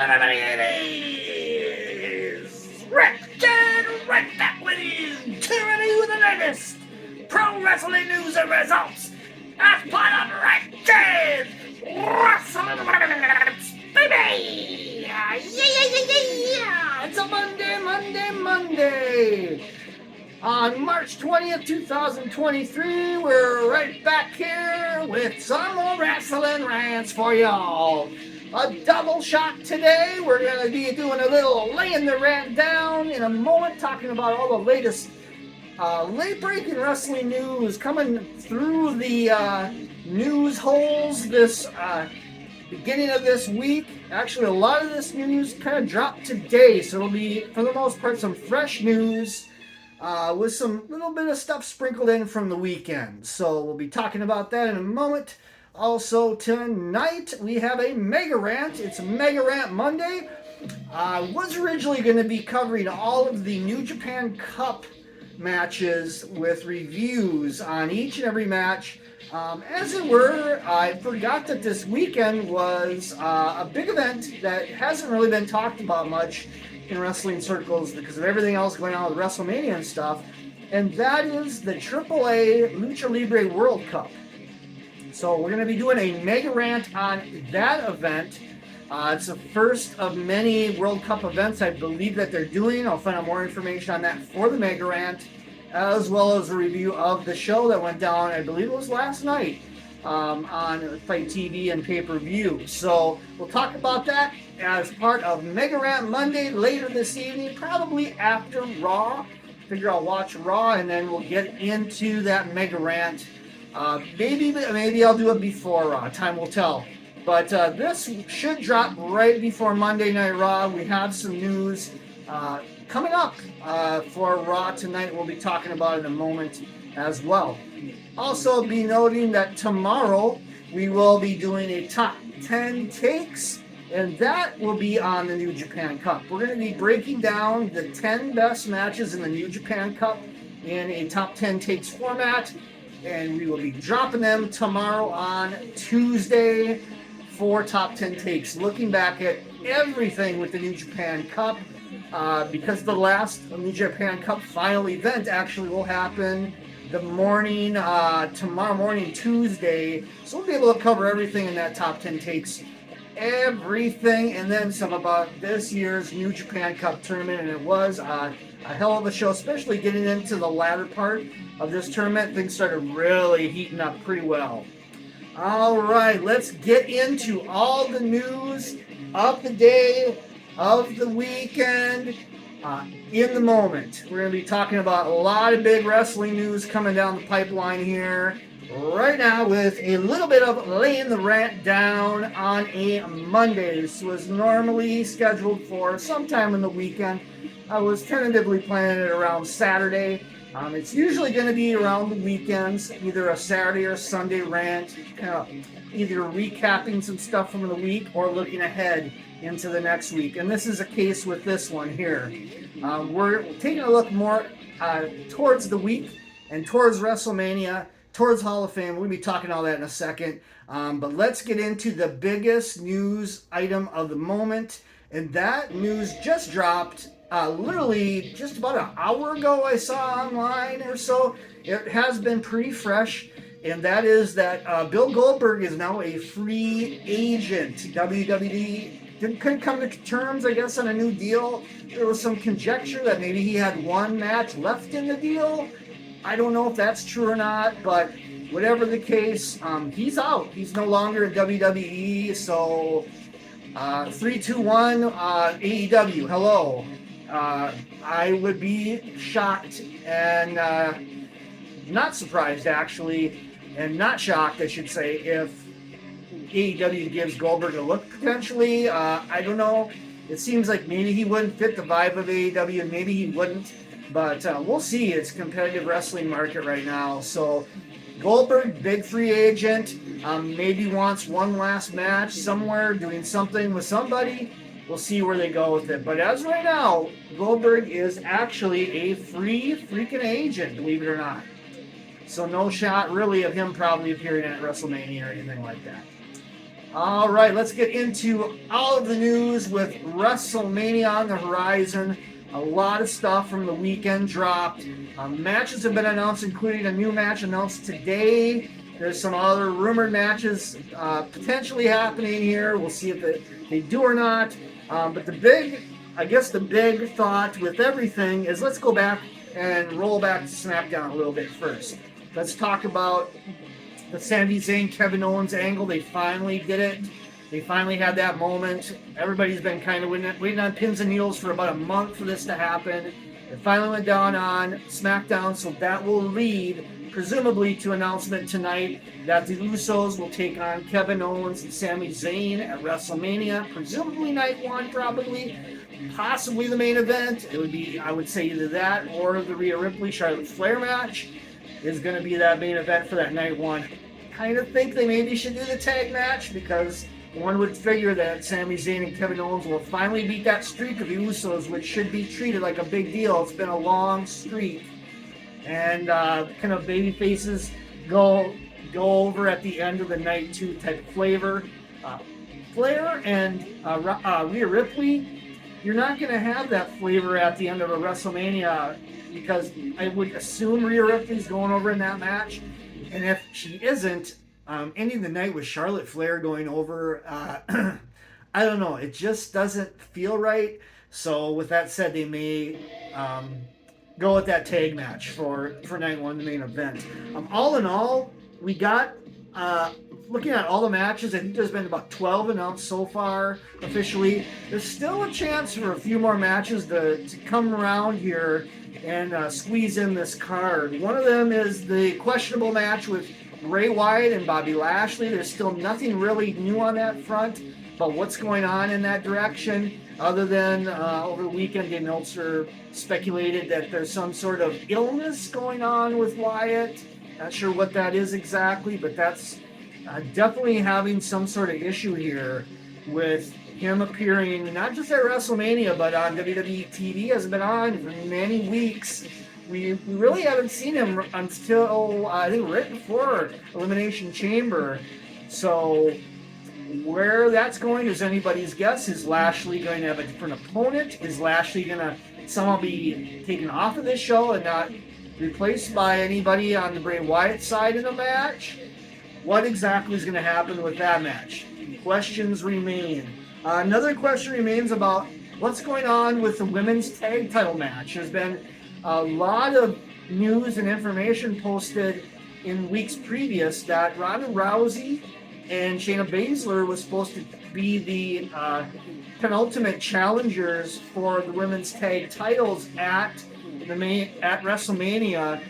It is Rick and right back with his tyranny with the latest pro wrestling news and results. That's part of Rick and Wrestling Rants, baby! Yeah! It's a Monday! On March 20th, 2023, we're right back here with some more wrestling rants for y'all. A double shot today. We're going to be doing a little laying the rant down in a moment, talking about all the latest late-breaking wrestling news coming through the news holes this beginning of this week. Actually, a lot of this news kind of dropped today, so it'll be, for the most part, some fresh news with some little bit of stuff sprinkled in from the weekend. So we'll be talking about that in a moment. Also, tonight we have a Mega Rant. It's a Mega Rant Monday. I was originally going to be covering all of the New Japan Cup matches with reviews on each and every match. As it were, I forgot that this weekend was a big event that hasn't really been talked about much in wrestling circles because of everything else going on with WrestleMania and stuff, and that is the AAA Lucha Libre World Cup. So we're going to be doing a mega rant on that event. It's the first of many World Cup events I believe that they're doing. I'll find out more information on that for the mega rant, as well as a review of the show that went down, I believe it was last night, on Fight TV and pay-per-view. So we'll talk about that as part of Mega Rant Monday later this evening, probably after Raw. Figure I'll watch Raw and then we'll get into that Mega Rant. Maybe I'll do it before Raw. Time will tell. But this should drop right before Monday Night Raw. We have some news coming up for Raw tonight. We'll be talking about it in a moment as well. Also be noting that tomorrow we will be doing a top 10 takes, and that will be on the New Japan Cup. We're going to be breaking down the 10 best matches in the New Japan Cup in a top 10 takes format, and we will be dropping them tomorrow on Tuesday for top 10 takes, looking back at everything with the New Japan Cup, because the last New Japan Cup final event actually will happen the morning, tomorrow morning, Tuesday, so we'll be able to cover everything in that top 10 takes, everything, and then some about this year's New Japan Cup tournament, and it was a hell of a show, especially getting into the latter part of this tournament. Things started really heating up pretty well. All right, let's get into all the news of the day, of the weekend, in the moment. We're going to be talking about a lot of big wrestling news coming down the pipeline here right now with a little bit of laying the rant down on a Monday. This was normally scheduled for sometime in the weekend. I was tentatively planning it around Saturday. It's usually going to be around the weekends, either a Saturday or Sunday rant, kind of either recapping some stuff from the week or looking ahead into the next week. And this is a case with this one here. We're taking a look more towards the week and towards WrestleMania, towards Hall of Fame. We'll be talking all that in a second. But let's get into the biggest news item of the moment. And that news just dropped literally just about an hour ago, I saw online or so. It has been pretty fresh, and that is that Bill Goldberg is now a free agent. WWE couldn't come to terms, I guess, on a new deal. There was some conjecture that maybe he had one match left in the deal. I don't know if that's true or not, but whatever the case, he's out. He's no longer in WWE, so 3, 2, 1, AEW, hello. I would be shocked and not surprised, actually, and not shocked, I should say, if AEW gives Goldberg a look, potentially. I don't know. It seems like maybe he wouldn't fit the vibe of AEW, and maybe he wouldn't, but we'll see. It's a competitive wrestling market right now, so Goldberg, big free agent, maybe wants one last match somewhere, doing something with somebody. We'll see where they go with it. But as right now, Goldberg is actually a free freaking agent, believe it or not. So no shot really of him probably appearing at WrestleMania or anything like that. All right, let's get into all of the news with WrestleMania on the horizon. A lot of stuff from the weekend dropped. Matches have been announced, including a new match announced today. There's some other rumored matches potentially happening here. We'll see if they do or not. But the big thought with everything is let's go back and roll back to SmackDown a little bit first. Let's talk about the Sami Zayn, Kevin Owens angle. They finally did it. They finally had that moment. Everybody's been kind of waiting on pins and needles for about a month for this to happen. It finally went down on SmackDown, so that will lead, presumably, to announcement tonight that the Usos will take on Kevin Owens and Sami Zayn at WrestleMania, presumably night one, probably, possibly the main event. It would be, I would say, either that or the Rhea Ripley Charlotte Flair match is going to be that main event for that night one. Kind of think they maybe should do the tag match because one would figure that Sami Zayn and Kevin Owens will finally beat that streak of the Usos, which should be treated like a big deal. It's been a long streak. And kind of baby faces go over at the end of the night two type of flavor. Flair and Rhea Ripley, you're not going to have that flavor at the end of a WrestleMania because I would assume Rhea Ripley's going over in that match. And if she isn't, ending the night with Charlotte Flair going over, I don't know. It just doesn't feel right. So with that said, they may go with that tag match for night one, the main event. All in all, we got, looking at all the matches, I think there's been about 12 announced so far officially. There's still a chance for a few more matches to come around here and squeeze in this card. One of them is the questionable match with Bray Wyatt and Bobby Lashley. There's still nothing really new on that front, but what's going on in that direction, other than over the weekend, Dave Meltzer speculated that there's some sort of illness going on with Wyatt. Not sure what that is exactly, but that's definitely having some sort of issue here with him appearing not just at WrestleMania, but on WWE TV. Has been on for many weeks. We really haven't seen him until, I think, right before Elimination Chamber. So where that's going is anybody's guess. Is Lashley going to have a different opponent? Is Lashley going to somehow be taken off of this show and not replaced by anybody on the Bray Wyatt side of the match? What exactly is going to happen with that match? Questions remain. Another question remains about what's going on with the women's tag title match. There's been a lot of news and information posted in weeks previous that Ronda Rousey and Shayna Baszler was supposed to be the penultimate challengers for the women's tag titles at WrestleMania.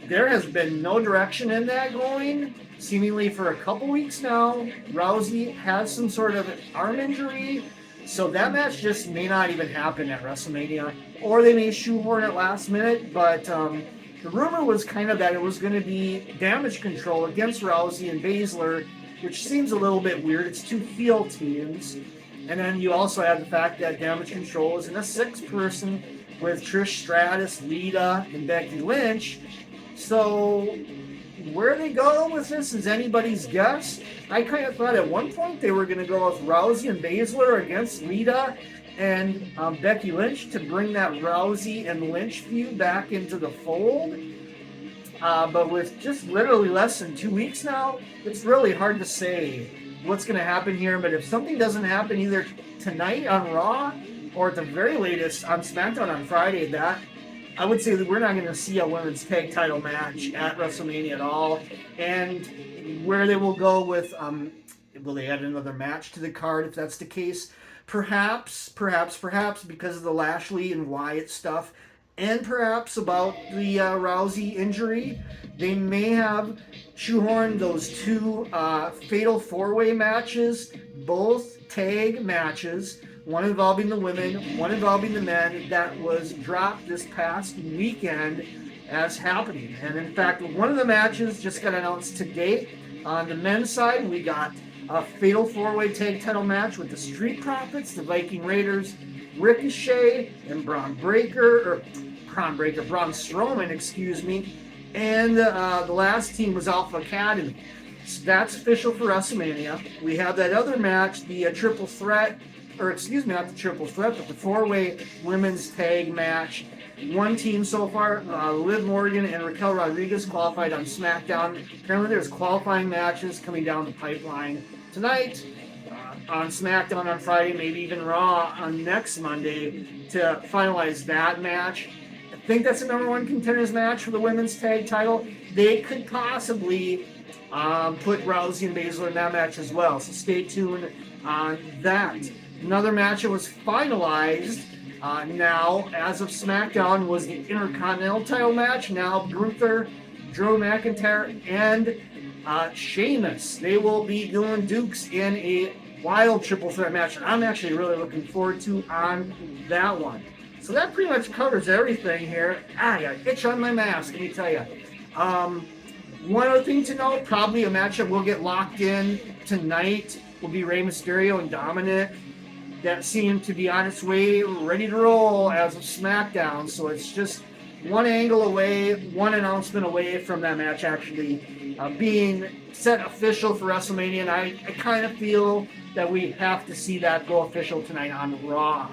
There has been no direction in that going, seemingly for a couple weeks now. Rousey has some sort of arm injury, so that match just may not even happen at WrestleMania, or they may shoehorn it last minute. But the rumor was kind of that it was going to be Damage Control against Rousey and Baszler, which seems a little bit weird. It's two heel teams. And then you also have the fact that Damage Control is in a 6-person with Trish Stratus, Lita, and Becky Lynch. So where they go with this is anybody's guess. I kind of thought at one point they were going to go with Rousey and Baszler against Lita and Becky Lynch to bring that Rousey and Lynch feud back into the fold. But with just literally less than 2 weeks now, it's really hard to say what's going to happen here. But if something doesn't happen either tonight on Raw or at the very latest on SmackDown on Friday, that I would say that we're not going to see a women's tag title match at WrestleMania at all. And where they will go with, will they add another match to the card if that's the case? Perhaps, because of the Lashley and Wyatt stuff, and perhaps about the Rousey injury, they may have shoehorned those two fatal 4-way matches, both tag matches, one involving the women, one involving the men, that was dropped this past weekend as happening. And in fact, one of the matches just got announced today. On the men's side, we got a fatal 4-way tag title match with the Street Profits, the Viking Raiders, Ricochet, and Braun Strowman, and the last team was Alpha Academy. So that's official for WrestleMania. We have that other match, the triple threat, or excuse me, not the triple threat, but the four-way women's tag match. One team so far, Liv Morgan and Raquel Rodriguez qualified on SmackDown. Apparently there's qualifying matches coming down the pipeline tonight, on SmackDown on Friday, maybe even Raw on next Monday to finalize that match. I think that's the number one contenders match for the women's tag title. They could possibly put Rousey and Baszler in that match as well, so stay tuned on that. Another match that was finalized now, as of SmackDown, was the Intercontinental title match. Now, Gunther, Drew McIntyre, and Sheamus. They will be doing Dukes in a wild triple threat match, and I'm actually really looking forward to on that one. So that pretty much covers everything here. I got an itch on my mask, let me tell you. One other thing to note, probably a matchup we'll get locked in tonight will be Rey Mysterio and Dominic. That seemed to be on its way, ready to roll as of SmackDown. So it's just one angle away, one announcement away from that match actually being set official for WrestleMania. And I kind of feel that we have to see that go official tonight on Raw.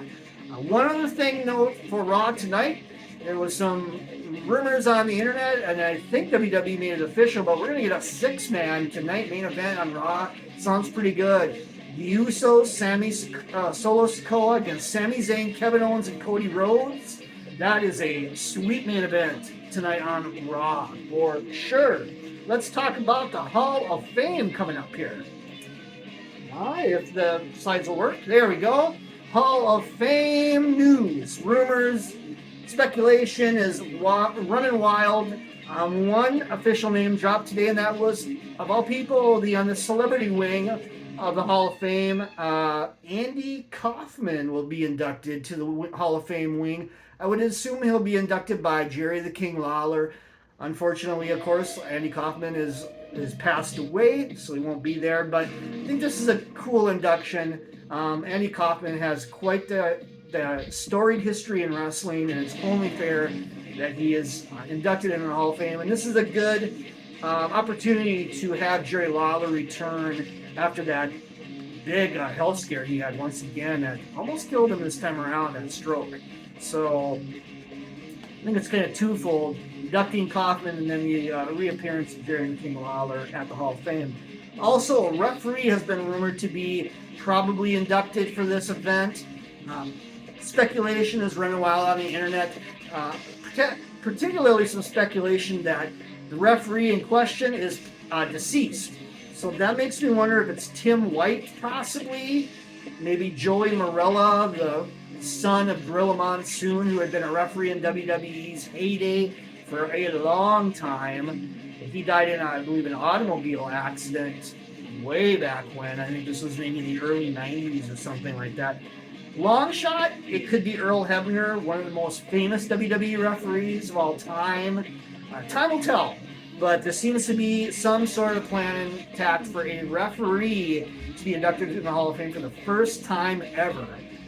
One other thing note for Raw tonight, there was some rumors on the internet, and I think WWE made it official, but we're going to get a six-man tonight main event on Raw. Sounds pretty good. The Usos, Solo Sikoa against Sami Zayn, Kevin Owens, and Cody Rhodes. That is a sweet main event tonight on Raw, for sure. Let's talk about the Hall of Fame coming up here. If the slides will work. There we go. Hall of Fame news. Rumors, speculation is running wild. One official name dropped today, and that was, of all people, on the celebrity wing of the Hall of Fame, Andy Kaufman will be inducted to the Hall of Fame wing. I would assume he'll be inducted by Jerry the King Lawler. Unfortunately, of course, Andy Kaufman is passed away, so he won't be there, but I think this is a cool induction. Andy Kaufman has quite the storied history in wrestling, and it's only fair that he is inducted in the Hall of Fame. And this is a good opportunity to have Jerry Lawler return after that big health scare he had once again that almost killed him this time around, that stroke. So I think it's kind of twofold, inducting Kaufman and then the reappearance of Jerry the King Lawler at the Hall of Fame. Also, a referee has been rumored to be probably inducted for this event. Speculation is running wild on the internet, particularly some speculation that the referee in question is deceased. So that makes me wonder if it's Tim White, possibly, maybe Joey Marella, the son of Gorilla Monsoon, who had been a referee in WWE's heyday for a long time. He died in, I believe, an automobile accident way back when. I think this was maybe in the early 90s or something like that. Long shot, it could be Earl Hebner, one of the most famous WWE referees of all time. Time will tell, but there seems to be some sort of plan intact for a referee to be inducted into the Hall of Fame for the first time ever.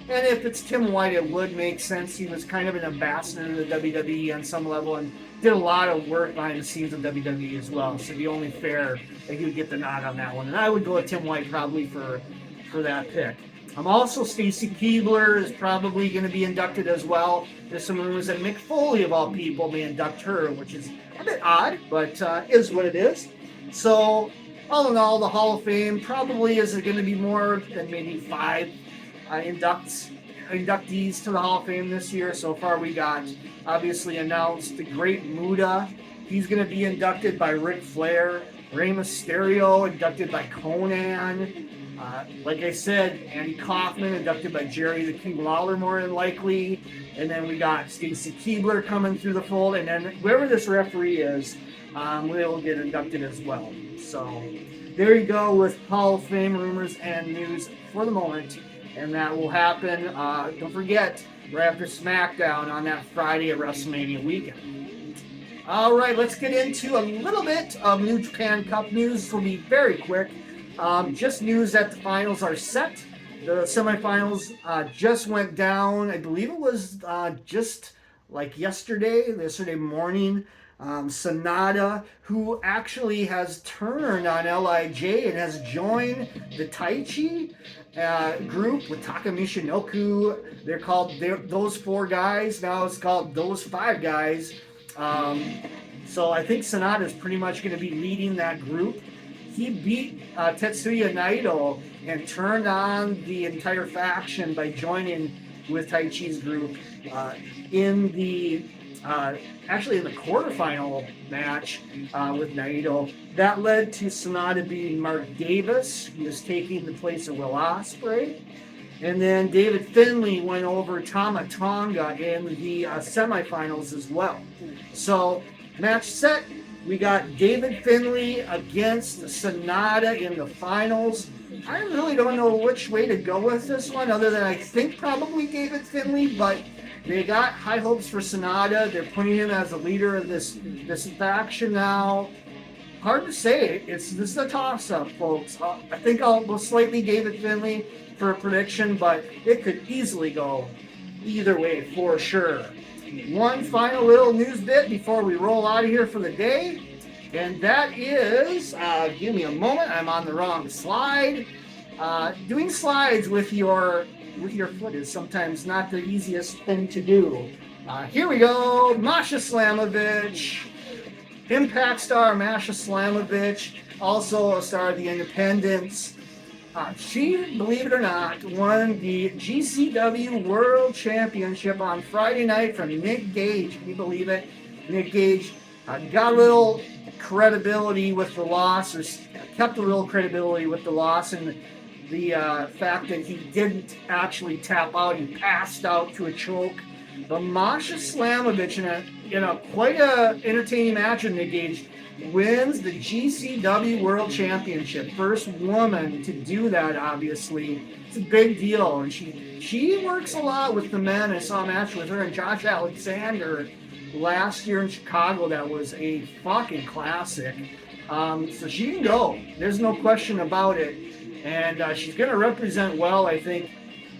And if it's Tim White, it would make sense. He was kind of an ambassador to the WWE on some level and did a lot of work behind the scenes of WWE as well. So it'd be only fair that he would get the nod on that one. And I would go with Tim White probably for that pick. Also, Stacy Keibler is probably going to be inducted as well. There's some rumors that Mick Foley, of all people, may induct her, which is a bit odd, but is what it is. So, all in all, the Hall of Fame probably is going to be more than maybe 5 inductees to the Hall of Fame this year. So far, we got, obviously announced, the Great Muta. He's going to be inducted by Ric Flair. Rey Mysterio, inducted by Conan. Like I said, Andy Kaufman, inducted by Jerry the King Lawler, more than likely. And then we got Stacy Keibler coming through the fold. And then whoever this referee is, will get inducted as well. So there you go with Hall of Fame rumors and news for the moment. And that will happen, don't forget, right after SmackDown on that Friday at WrestleMania weekend. All right, let's get into a little bit of New Japan Cup news. This will be very quick. Just news that the finals are set. The semifinals just went down. I believe it was just like yesterday morning. Sonata, who actually has turned on LIJ and has joined the Taichi group with Taka Michinoku. They're called those four guys. Now it's called those five guys. So I think Sonata is pretty much going to be leading that group. He beat Tetsuya Naito and turned on the entire faction by joining with Taichi's group in the quarterfinal match with Naito. That led to Sonata beating Mark Davis, who was taking the place of Will Ospreay. And then David Finlay went over Tama Tonga in the semifinals as well. So, match set, we got David Finlay against Sonata in the finals. I really don't know which way to go with this one, other than I think probably David Finlay, but they got high hopes for Sonata. They're putting him as the leader of this faction now. Hard to say. This is a toss-up, folks. I think I'll go slightly David Finlay for a prediction, but it could easily go either way for sure. One final little news bit before we roll out of here for the day, and that is, give me a moment, I'm on the wrong slide. Doing slides with your foot is sometimes not the easiest thing to do. Here we go, Mascha Slamovich, Impact star Mascha Slamovich, also a star of the Independents. She, believe it or not, won the GCW World Championship on Friday night from Nick Gage. Can you believe it? Nick Gage got a little credibility with the loss, or kept a little credibility with the loss, and the fact that he didn't actually tap out. He passed out to a choke. But Mascha Slamovich, in a quite a entertaining match with Nick Gage, wins the GCW World Championship. First woman to do that, obviously. It's a big deal. And she works a lot with the men. I saw a match with her and Josh Alexander last year in Chicago that was a fucking classic. So she can go. There's no question about it. And she's going to represent well, I think,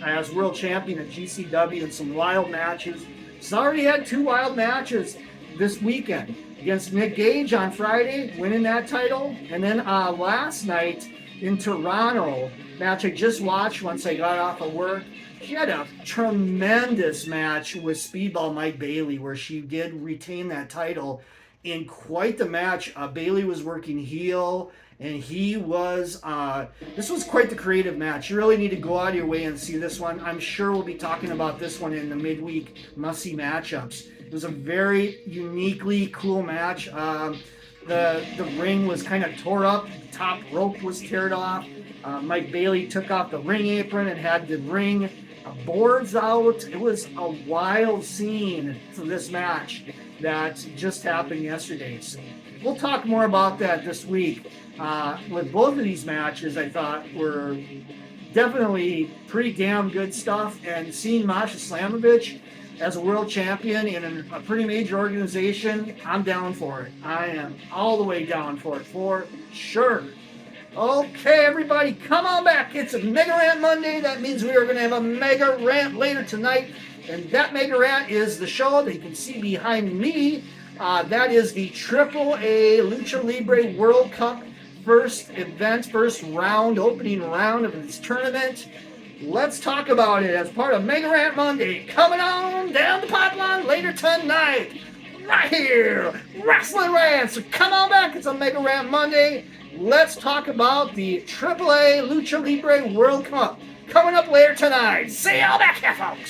as world champion at GCW in some wild matches. She's already had 2 wild matches this weekend. Against Nick Gage on Friday, winning that title. And then last night in Toronto, match I just watched once I got off of work. She had a tremendous match with Speedball Mike Bailey, where she did retain that title in quite the match. Bailey was working heel, and he was, this was quite the creative match. You really need to go out of your way and see this one. I'm sure we'll be talking about this one in the midweek must-see matchups. It was a very uniquely cool match. The ring was kind of tore up. The top rope was teared off. Mike Bailey took off the ring apron and had the ring boards out. It was a wild scene for this match that just happened yesterday. So we'll talk more about that this week. With both of these matches, I thought were definitely pretty damn good stuff. And seeing Mascha Slamovich as a world champion in a pretty major organization, I'm down for it. I am all the way down for it, for sure. Okay, everybody, come on back. It's a Mega Rant Monday. That means we are going to have a Mega Rant later tonight. And that Mega Rant is the show that you can see behind me. That is the AAA Lucha Libre World Cup first event, first round, opening round of this tournament. Let's talk about it as part of Mega Rant Monday, coming on down the pipeline later tonight, right here, Wrestling Rant. So come on back, it's a Mega Rant Monday. Let's talk about the AAA Lucha Libre World Cup coming up later tonight. See y'all back here, folks.